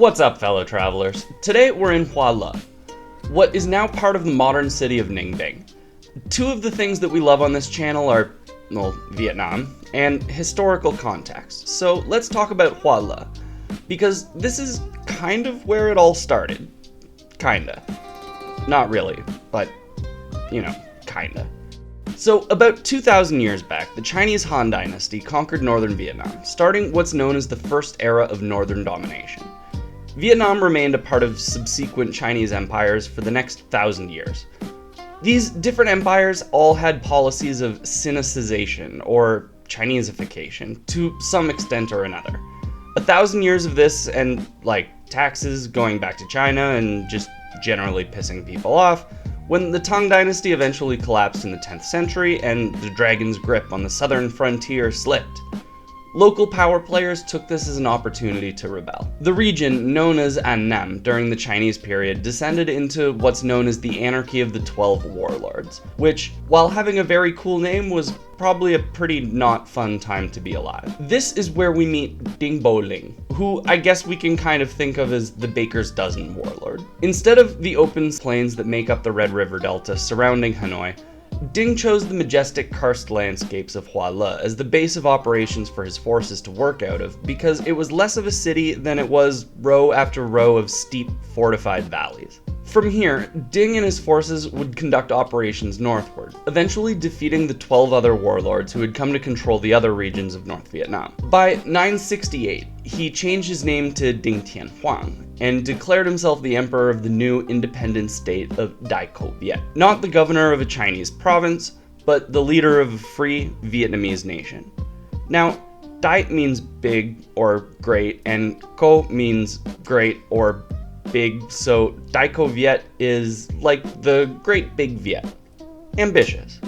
What's up, fellow travelers? Today we're in Hoa Lư, what is now part of the modern city of Ninh Binh. Two of the things that we love on this channel are, well, Vietnam and historical context. So let's talk about Hoa Lư, because this is kind of where it all started. Kinda. Not really, but, you know, kinda. So, about 2,000 years back, the Chinese Han Dynasty conquered northern Vietnam, starting what's known as the first era of northern domination. Vietnam remained a part of subsequent Chinese empires for the next 1,000 years. These different empires all had policies of Sinicization, or Chineseification, to some extent or another. 1,000 years of this and, taxes going back to China and just generally pissing people off, when the Tang Dynasty eventually collapsed in the 10th century and the dragon's grip on the southern frontier slipped. Local power players took this as an opportunity to rebel. The region, known as Annam during the Chinese period, descended into what's known as the Anarchy of the 12 Warlords, which, while having a very cool name, was probably a pretty not fun time to be alive. This is where we meet Ding Bo Ling, who I guess we can kind of think of as the Baker's Dozen warlord. Instead of the open plains that make up the Red River Delta surrounding Hanoi, Ding chose the majestic karst landscapes of Hoa Lư as the base of operations for his forces to work out of, because it was less of a city than it was row after row of steep, fortified valleys. From here, Ding and his forces would conduct operations northward, eventually defeating the 12 other warlords who had come to control the other regions of North Vietnam. By 968, he changed his name to Ding Tien Huang and declared himself the emperor of the new independent state of Dai Co Viet. Not the governor of a Chinese province, but the leader of a free Vietnamese nation. Now, Dai means big or great, and Co means great or big, so Dai Co Viet is like the Great Big Viet. Ambitious.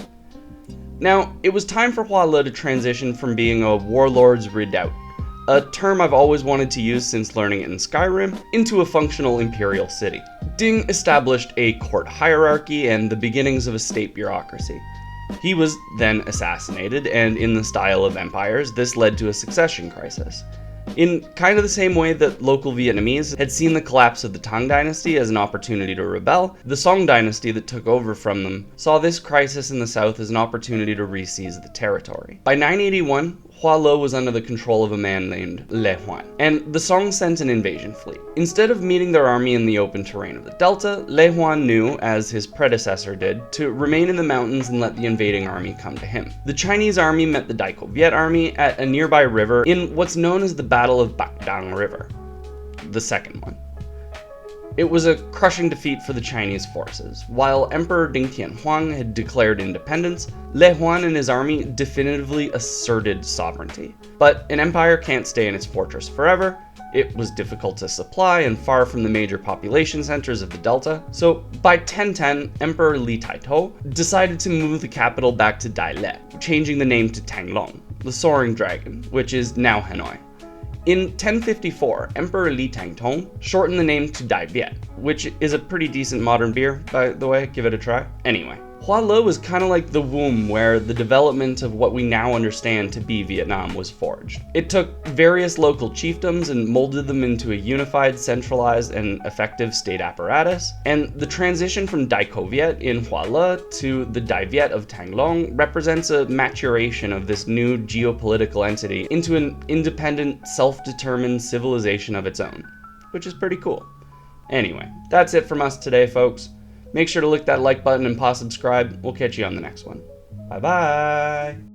Now, it was time for Hoa Lư to transition from being a warlord's redoubt, a term I've always wanted to use since learning it in Skyrim, into a functional imperial city. Ding established a court hierarchy and the beginnings of a state bureaucracy. He was then assassinated, and in the style of empires, this led to a succession crisis. In kind of the same way that local Vietnamese had seen the collapse of the Tang Dynasty as an opportunity to rebel, the Song Dynasty that took over from them saw this crisis in the south as an opportunity to re-seize the territory. By 981, Hoa Lư was under the control of a man named Le Huan, and the Song sent an invasion fleet. Instead of meeting their army in the open terrain of the delta, Le Huan knew, as his predecessor did, to remain in the mountains and let the invading army come to him. The Chinese army met the Dai Co Viet army at a nearby river in what's known as the Battle of Bac Dang River, the second one. It was a crushing defeat for the Chinese forces. While Emperor Ding Tien Huang had declared independence, Le Huan and his army definitively asserted sovereignty. But an empire can't stay in its fortress forever. It was difficult to supply and far from the major population centers of the delta. So by 1010, Emperor Li Taitou decided to move the capital back to Dai Le, changing the name to Tang Long, the Soaring Dragon, which is now Hanoi. In 1054, Emperor Li Tangtong shortened the name to Dai Viet, which is a pretty decent modern beer, by the way, give it a try. Anyway, Hoa Lư was kind of like the womb where the development of what we now understand to be Vietnam was forged. It took various local chiefdoms and molded them into a unified, centralized, and effective state apparatus, and the transition from Dai Co Viet in Hoa Lư to the Dai Viet of Tang Long represents a maturation of this new geopolitical entity into an independent, self-determined civilization of its own, which is pretty cool. Anyway, that's it from us today, folks. Make sure to click that like button and subscribe. We'll catch you on the next one. Bye-bye!